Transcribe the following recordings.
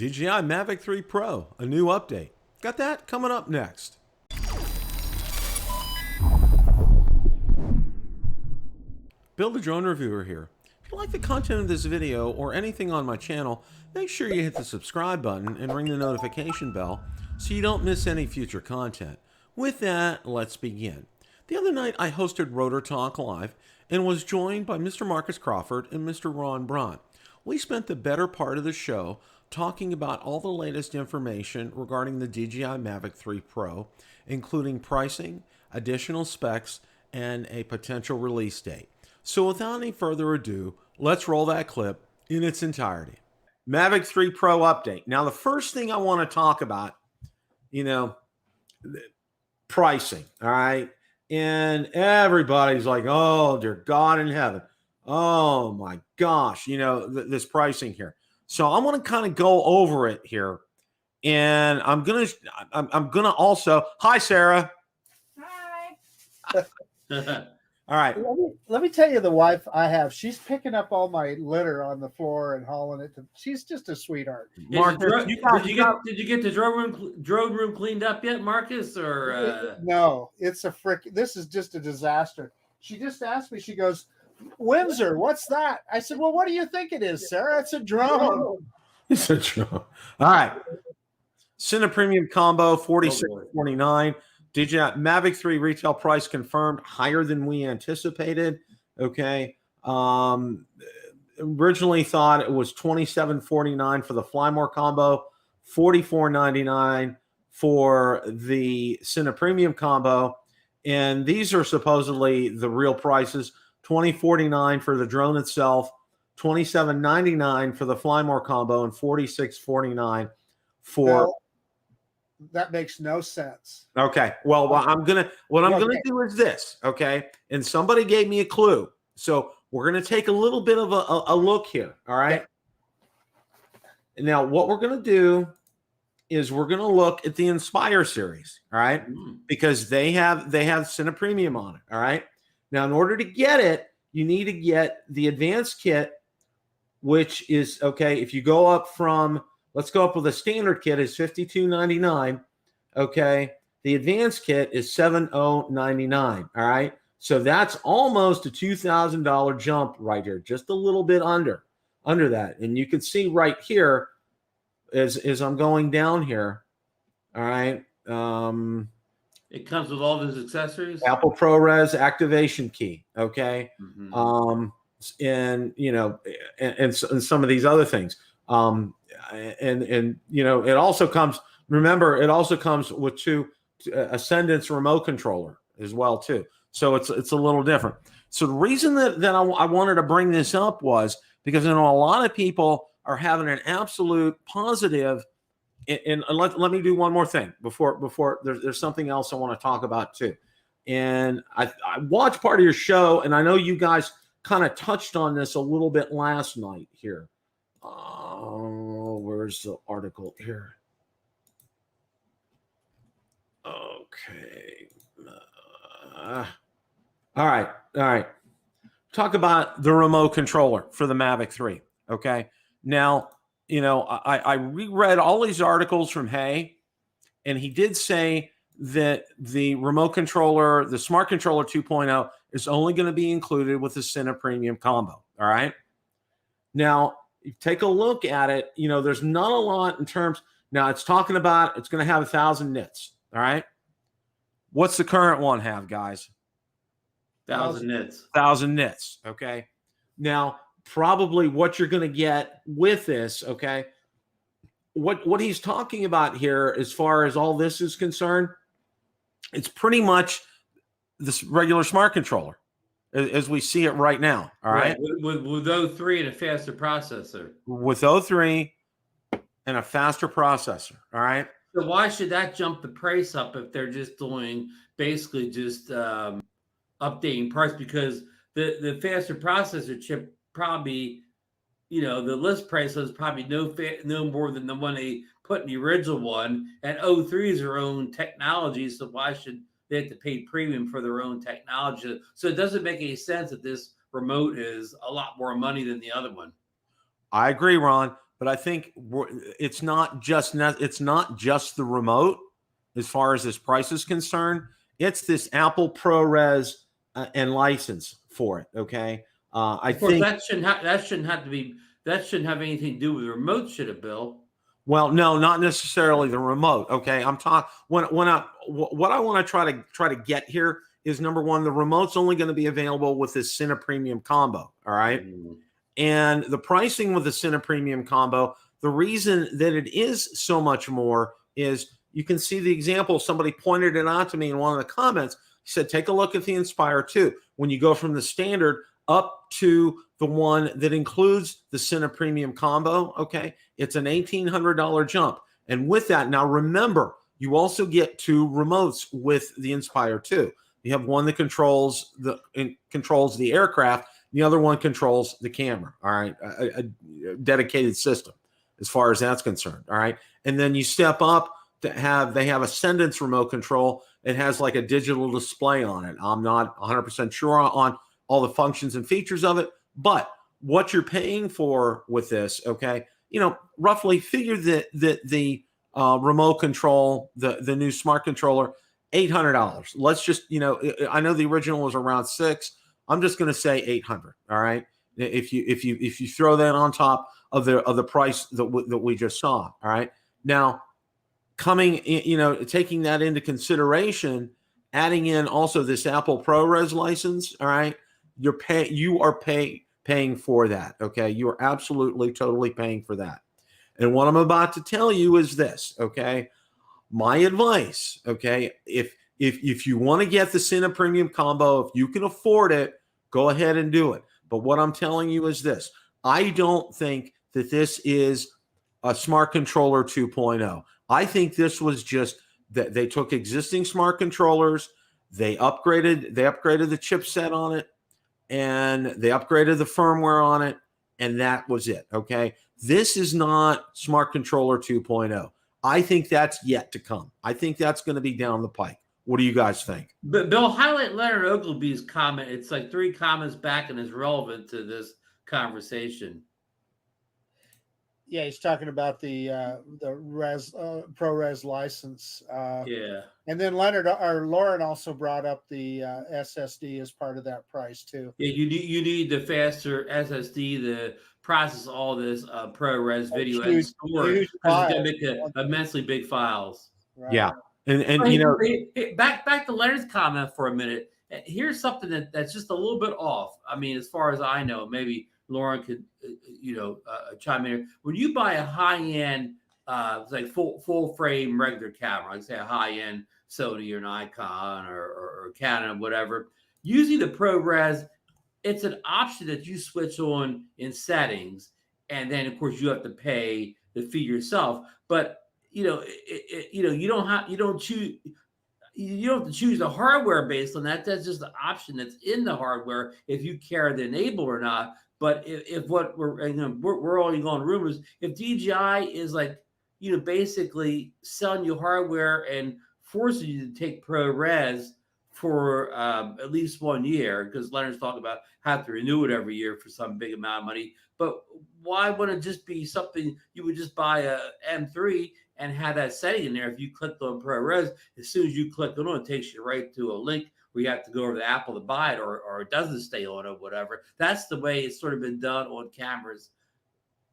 DJI Mavic 3 Pro, a new update. Got that coming up next. Build a Drone Reviewer here. If you like the content of this video or anything on my channel, make sure you hit the subscribe button and ring the notification bell so you don't miss any future content. With that, let's begin. The other night I hosted Rotor Talk Live and was joined by Mr. Marcus Crawford and Mr. Ron Braun. We spent the better part of the show talking about all the latest information regarding the DJI Mavic 3 Pro, including pricing, additional specs, and a potential release date. So without any further ado, let's roll that clip in its entirety. Mavic 3 Pro update. Now, the first thing I want to talk about, pricing, all right? And everybody's like, oh, dear God in heaven. Oh, my gosh, this pricing here. So I want to kind of go over it here. And I'm going to also, hi, Sarah. Hi. All right. Let me tell you the wife I have. She's picking up all my litter on the floor and hauling it. She's just a sweetheart. Marcus, did you get the drone room cleaned up yet, Marcus? Or no, it's a this is just a disaster. She just asked me, she goes, Windsor, what's that? I said, well, what do you think it is, Sarah? It's a drone. It's a drone. All right. Cine Premium Combo, $46.49. DJI Mavic 3 retail price confirmed, higher than we anticipated. Okay. Originally thought it was $27.49 for the Fly More combo, $44.99 for the Cine Premium combo. And these are supposedly the real prices. $20.49 for the drone itself, $27.99 for the Fly More combo, and $46.49 for. That makes no sense. Okay. Well, what I'm gonna do is this. Okay. And somebody gave me a clue, so we're gonna take a little bit of a look here. All right. And now, what we're gonna do is we're gonna look at the Inspire series. All right, because they have Cine Premium on it. All right. Now, in order to get it, you need to get the advanced kit, which is, okay, if you go up from, let's go up with a standard kit is $52.99, okay? The advanced kit is $70.99, all right? So that's almost a $2,000 jump right here, just a little bit under that. And you can see right here as I'm going down here, all right? It comes with all those accessories. Apple ProRes activation key, okay, and some of these other things, and it also comes. Remember, it also comes with two Ascendance remote controller as well too. So it's a little different. So the reason that I wanted to bring this up was because a lot of people are having an absolute positive. And let me do one more thing before there's something else I want to talk about too. And I watched part of your show, and I know you guys kind of touched on this a little bit last night here. Where's the article here? Okay. All right. Talk about the remote controller for the Mavic 3. Okay. Now, I reread all these articles from Hay, and he did say that the remote controller, the Smart Controller 2.0, is only going to be included with the Cine Premium combo. All right. Now, you take a look at it. There's not a lot in terms. Now, it's talking about it's going to have 1,000 nits. All right. What's the current one have, guys? 1,000 nits. 1,000 nits. Okay. Now, probably what you're going to get with this, okay, what he's talking about here as far as all this is concerned, it's pretty much this regular smart controller as we see it right now, all right? With O3 and a faster processor. With O3 and a faster processor, all right? So why should that jump the price up if they're just doing basically just updating price? Because the faster processor chip probably, the list price was probably no more than the one they put in the original one. And O3 is their own technology, so why should they have to pay premium for their own technology? So it doesn't make any sense that this remote is a lot more money than the other one. I agree, Ron. but I think it's not just the remote as far as this price is concerned. It's this Apple ProRes and license for it. Okay, I think that shouldn't have anything to do with the remote, should it, Bill? Well, no, not necessarily the remote. Okay, I'm talking what I want to try to get here is, number one, the remote's only going to be available with this Cine Premium combo. All right. And the pricing with the Cine Premium combo, the reason that it is so much more is you can see the example. Somebody pointed it out to me in one of the comments. He said, take a look at the Inspire 2. When you go from the standard up to the one that includes the Cine Premium combo, okay, it's an $1,800 jump. And with that, now remember, you also get 2 remotes with the Inspire 2. You have one that controls the aircraft. The other one controls the camera. All right, a dedicated system as far as that's concerned. All right, and then you step up to they have Ascendance remote control. It has like a digital display on it. I'm not 100% sure on all the functions and features of it, but what you're paying for with this, okay, roughly figure that the remote control, the new smart controller, $800. Let's just, I know the original was around $600. I'm just going to say $800. All right. If you throw that on top of the price that we just saw. All right. Now, taking that into consideration, adding in also this Apple ProRes license. All right. You are paying for that. Okay. You are absolutely, totally paying for that. And what I'm about to tell you is this. Okay. My advice. Okay. If you want to get the Cine Premium combo, if you can afford it, go ahead and do it. But what I'm telling you is this. I don't think that this is a smart controller 2.0. I think this was just that they took existing smart controllers, they upgraded the chipset on it, and they upgraded the firmware on it, and that was it. Okay. This is not smart controller 2.0. I think that's yet to come. I think that's going to be down the pike. What do you guys think? But Bill, highlight Leonard Ogilvy's comment. It's like 3 comments back and is relevant to this conversation. Yeah, he's talking about the ProRes license. Yeah. And then Lauren also brought up the SSD as part of that price too. Yeah, you need the faster SSD to process all this ProRes video and store it, because it's going to make immensely big files. Right. Yeah. And back to Leonard's comment for a minute. Here's something that's just a little bit off. I mean, as far as I know, maybe Lauren could chime in. When you buy a high-end like full frame regular camera, like say a high-end Sony or Nikon or Canon, whatever, using the ProRes, it's an option that you switch on in settings, and then of course you have to pay the fee yourself. But you don't have to choose the hardware based on that. That's just the option that's in the hardware if you care to enable or not. But if what we're only going rumors, if DJI is like, basically selling you hardware and forcing you to take ProRes for at least 1 year, because Leonard's talking about have to renew it every year for some big amount of money. But why wouldn't it just be something you would just buy a M3 and have that setting in there? If you clicked on ProRes, as soon as you click on it, it takes you right to a link where you have to go over to Apple to buy it, or it doesn't stay on or whatever. That's the way it's sort of been done on cameras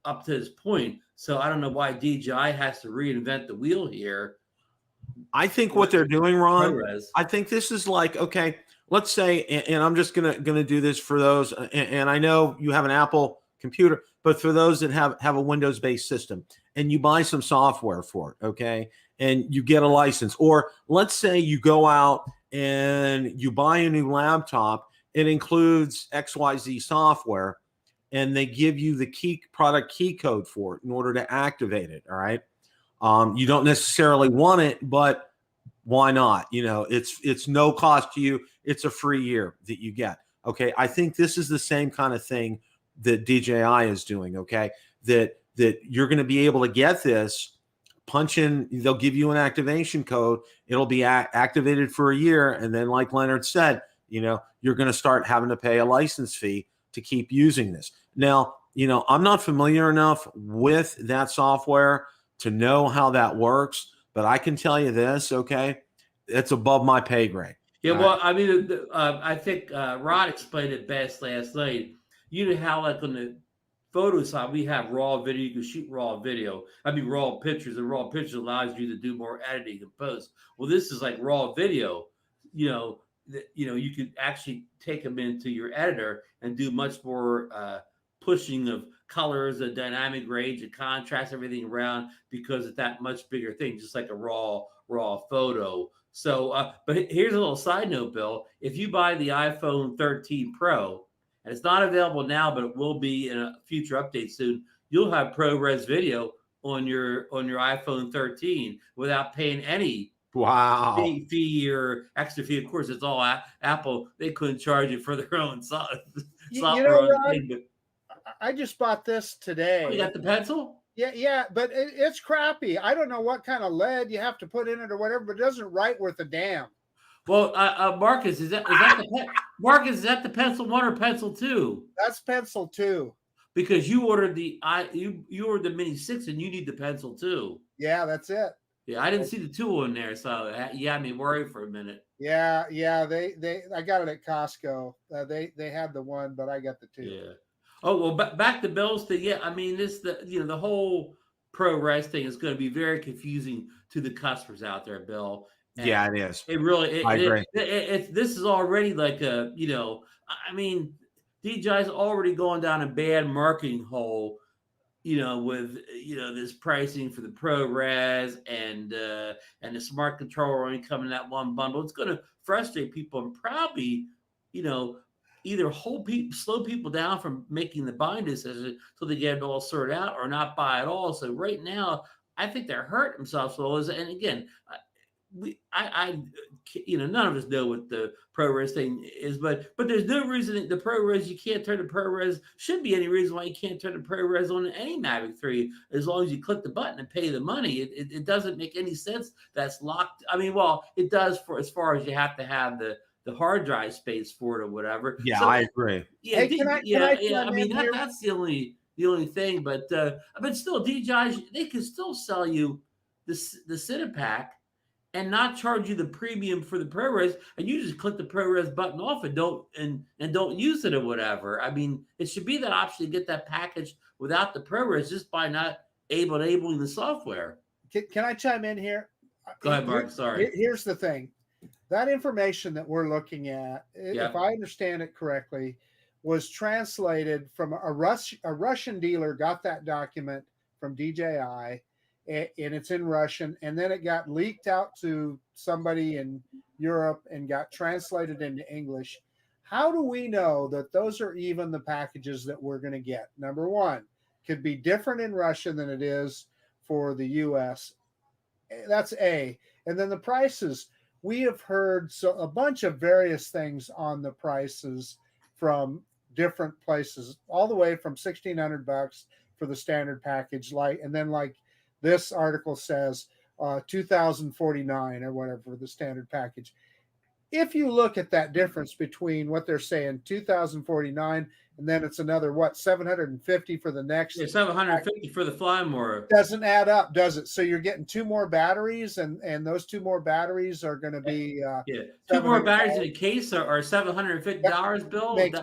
up to this point. So I don't know why DJI has to reinvent the wheel here. I think what they're doing, Ron, ProRes. I think this is like, okay, let's say, and I'm just gonna do this for those, and I know you have an Apple computer, but for those that have a Windows-based system and you buy some software for it, okay, and you get a license, or let's say you go out and you buy a new laptop, it includes XYZ software, and they give you the product key code for it in order to activate it. All right. You don't necessarily want it, but why not? It's no cost to you. It's a free year that you get. Okay. I think this is the same kind of thing that DJI is doing. Okay. That you're going to be able to get this, punch in, they'll give you an activation code. It'll be activated for a year. And then like Leonard said, you're going to start having to pay a license fee to keep using this. Now, I'm not familiar enough with that software to know how that works, but I can tell you this, okay? It's above my pay grade. Yeah, well, I mean, I think Rod explained it best last night. You know how, like, on the photo side, we have raw video. You can shoot raw video. I mean, raw pictures, and raw pictures allows you to do more editing and post. Well, this is like raw video. You could actually take them into your editor and do much more pushing of colors, the dynamic range, and contrast, everything around, because it's that much bigger thing, just like a raw photo. So, but here's a little side note, Bill. If you buy the iPhone 13 Pro, and it's not available now, but it will be in a future update soon, you'll have ProRes video on your iPhone 13 without paying any fee or extra fee. Of course, it's all Apple. They couldn't charge you for their own software. Rod, I just bought this today. Oh, you got the pencil? Yeah, but it's crappy. I don't know what kind of lead you have to put in it or whatever, but it doesn't write worth a damn. Well, Marcus, is that the pencil 1 or pencil 2? That's pencil 2. Because you ordered the Mini 6 and you need the pencil 2. Yeah, that's it. Yeah, I didn't see the 2 in there, so you had me worried for a minute. Yeah. I got it at Costco. They had the 1, but I got the 2. Yeah. Oh, well, back to Bill's thing. Yeah, I mean, the whole ProRes thing is going to be very confusing to the customers out there, Bill. And yeah, it is. It really, I agree. This is already like I mean, DJI's already going down a bad marketing hole, with this pricing for the ProRes and the smart controller only coming in that one bundle. It's going to frustrate people and probably, either slow people down from making the buying decision until they get it all sorted out, or not buy it all. So right now, I think they're hurting themselves. And again, none of us know what the ProRes thing is, but there's no reason the ProRes, you can't turn the ProRes, should be any reason why you can't turn the ProRes on any Mavic 3 as long as you click the button and pay the money. It doesn't make any sense that's locked. I mean, well, it does for as far as you have to have the hard drive space for it or whatever. Yeah, so, I agree. Yeah, I mean, that's the only thing, but still, DJI, they can still sell you the Cinepack and not charge you the premium for the ProRes, and you just click the ProRes button off and don't use it or whatever. I mean, it should be that option to get that package without the ProRes just by not enabling the software. Can I chime in here? Go ahead, Mark. Sorry. Here's the thing. That information that we're looking at, if I understand it correctly, was translated from a Russian dealer got that document from DJI, and it's in Russian, and then it got leaked out to somebody in Europe and got translated into English. How do we know that those are even the packages that we're going to get? Number one, could be different in Russian than it is for the US. That's A. And then the prices. We have heard a bunch of various things on the prices from different places, all the way from $1,600 for the standard package, and then this article says $2,049 or whatever for the standard package. If you look at that difference between what they're saying, $2,049, and then it's another $750 for the next. Yeah, $750 for the Flymore. Doesn't add up, does it? So you're getting 2 more batteries, and those 2 more batteries are going to be 2 more batteries in a case are $750, Bill. How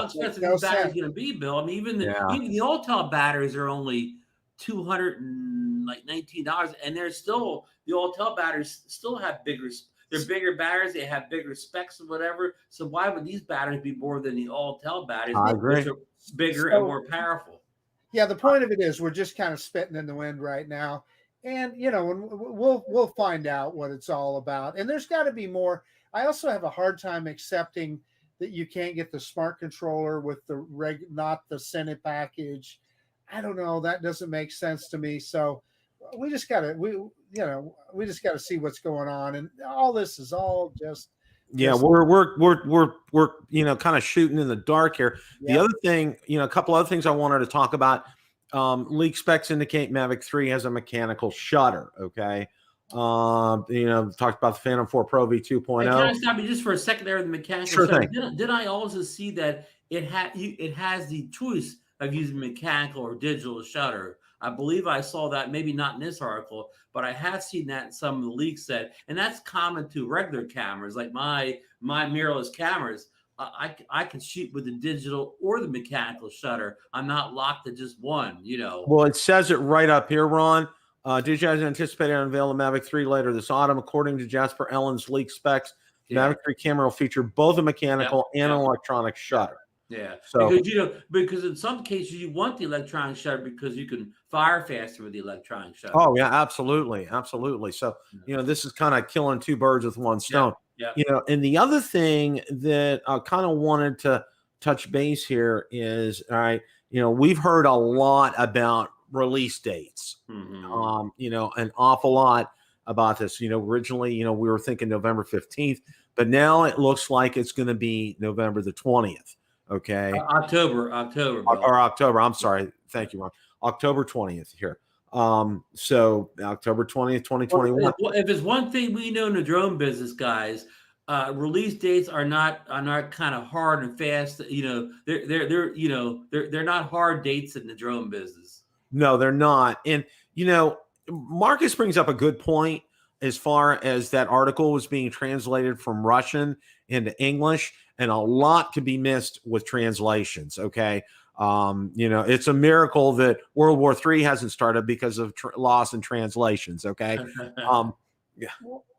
expensive these batteries going to be, Bill? I mean, even the Autel batteries are only $219, and they're still, the Autel batteries still have bigger. They're bigger batteries. They have bigger specs or whatever. So why would these batteries be more than the Autel batteries, which are bigger and more powerful? Yeah, the point of it is we're just kind of spitting in the wind right now, and we'll find out what it's all about. And there's got to be more. I also have a hard time accepting that you can't get the smart controller with not the Senate package. I don't know. That doesn't make sense to me. So we just gotta see what's going on, and all this is all just we're kind of shooting in the dark here. The other thing, a couple other things I wanted to talk about. Leak specs indicate Mavic 3 has a mechanical shutter. Okay, talked about the Phantom 4 Pro V2.0. Can I stop you just for a second there? The mechanical shutter. Did I also see that it has the choice of using mechanical or digital shutter. I believe I saw that, maybe not in this article, but I have seen that in some of the leaks said, and that's common to regular cameras, like my mirrorless cameras. I can shoot with the digital or the mechanical shutter. I'm not locked to just one, you know. Well, it says it right up here, Ron. DJI is anticipated to unveil the Mavic 3 later this autumn. According to Jasper Ellen's leak specs, the Mavic 3 camera will feature both a mechanical and an electronic shutter. Yeah, so, because you know, because in some cases you want the electronic shutter because you can fire faster with the electronic shutter. Oh yeah, absolutely, absolutely. So you know, this is kind of killing two birds with one stone. Yeah. You know, and the other thing that I kind of wanted to touch base here is, all right, you know, we've heard a lot about release dates. You know, an awful lot about this. You know, originally, you know, we were thinking November 15th, but now it looks like it's going to be November the 20th. Okay. October. Or October. I'm sorry. Thank you, Ron. October 20th here. So October 20th, 2021. Well, if there's one thing we know in the drone business, guys, release dates are not kind of hard and fast. You know, they're not hard dates in the drone business. No, they're not. And you know, Marcus brings up a good point as far as that article was being translated from Russian into English, and a lot could be missed with translations. Okay. You know, it's a miracle that World War III hasn't started because of loss in translations. Okay. Yeah.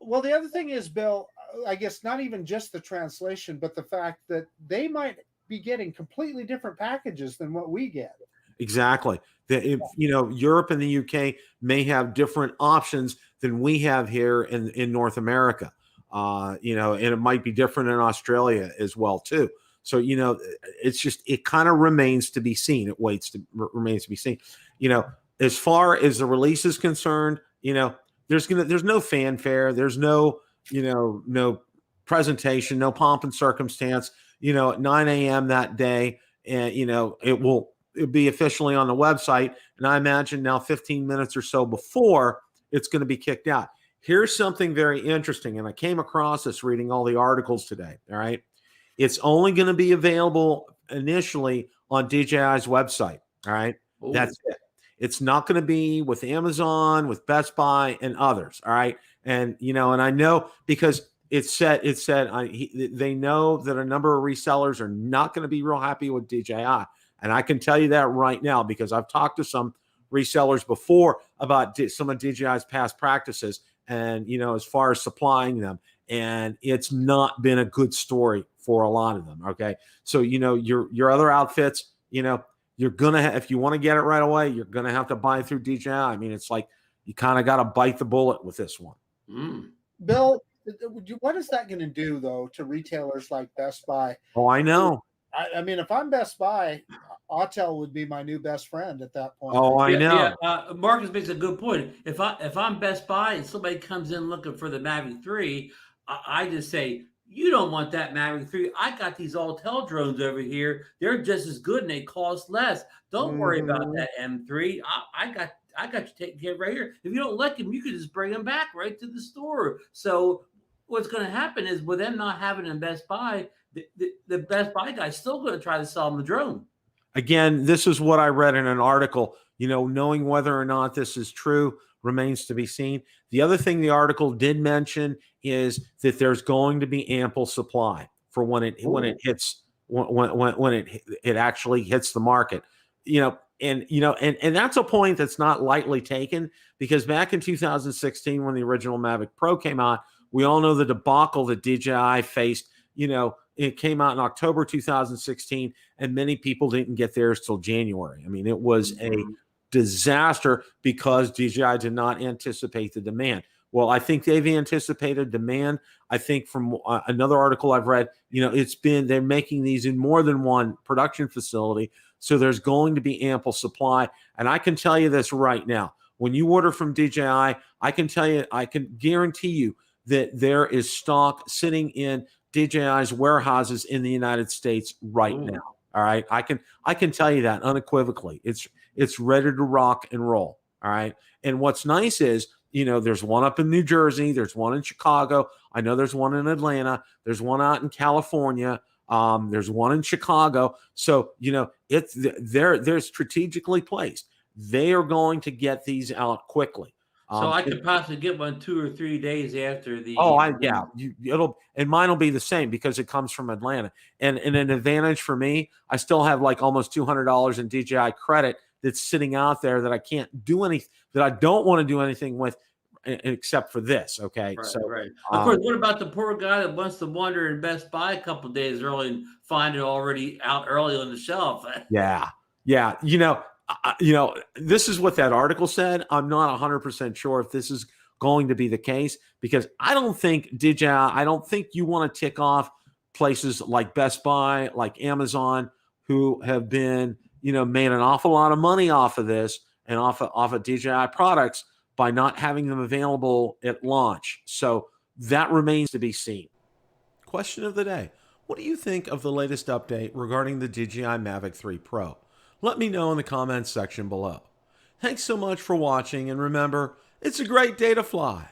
Well, the other thing is, Bill, I guess not even just the translation, but the fact that they might be getting completely different packages than what we get. Exactly. You know, Europe and the UK may have different options than we have here in North America. You know, and it might be different in Australia as well too. So, you know, it's just, it kind of remains to be seen. It remains to be seen. You know, as far as the release is concerned, you know, there's no fanfare. There's no, you know, no presentation, no pomp and circumstance, you know, at 9 a.m. that day. And, you know, it'll be officially on the website. And I imagine now 15 minutes or so before it's going to be kicked out. Here's something very interesting. And I came across this reading all the articles today. All right. It's only going to be available initially on DJI's website. All right. Ooh. That's it. It's not going to be with Amazon, with Best Buy, and others. All right. And, you know, and I know because they know that a number of resellers are not going to be real happy with DJI. And I can tell you that right now because I've talked to some resellers before about some of DJI's past practices and, you know, as far as supplying them. And it's not been a good story for a lot of them. Okay. So, you know, your other outfits, you know, you're going to, if you want to get it right away, you're going to have to buy through DJI. I mean, it's like, you kind of got to bite the bullet with this one. Bill, what is that going to do though, to retailers like Best Buy? Oh, I know. I mean, if I'm Best Buy, Autel would be my new best friend at that point. Oh, I know. Yeah. Marcus makes a good point. If I'm Best Buy and somebody comes in looking for the Mavic 3, I just say, you don't want that Mavic 3. I got these Autel drones over here. They're just as good and they cost less. Don't worry about that M3. I got you taken care of right here. If you don't like them, you can just bring them back right to the store. So what's going to happen is with them not having a Best Buy, the Best Buy guy's still going to try to sell them the drone. Again, this is what I read in an article. You know, knowing whether or not this is true remains to be seen. The other thing the article did mention is that there's going to be ample supply for when it actually hits the market. You know, and that's a point that's not lightly taken because back in 2016 when the original Mavic Pro came out, we all know the debacle that DJI faced. You know, it came out in October 2016, and many people didn't get theirs till January. I mean, it was a disaster because DJI did not anticipate the demand. Well, I think they've anticipated demand. I think from another article I've read, you know, they're making these in more than one production facility. So there's going to be ample supply. And I can tell you this right now, when you order from DJI, I can guarantee you that there is stock sitting in DJI's warehouses in the United States right now. All right. I can tell you that unequivocally. It's ready to rock and roll. All right. And what's nice is, you know, there's one up in New Jersey. There's one in Chicago. I know there's one in Atlanta. There's one out in California. There's one in Chicago. So, you know, they're strategically placed. They are going to get these out quickly. So I could possibly get one 2 or 3 days after the. And mine will be the same because it comes from Atlanta. And an advantage for me, I still have like almost $200 in DJI credit that's sitting out there that I can't do anything, that I don't want to do anything with except for this. Okay. Right, so right. Of course, what about the poor guy that wants to wander in Best Buy a couple of days early and find it already out early on the shelf? Yeah. This is what that article said. I'm not 100% sure if this is going to be the case, because I don't think you want to tick off places like Best Buy, like Amazon, who have been, made an awful lot of money off of this and off of DJI products by not having them available at launch. So that remains to be seen. Question of the day. What do you think of the latest update regarding the DJI Mavic 3 Pro? Let me know in the comments section below. Thanks so much for watching, and remember, it's a great day to fly.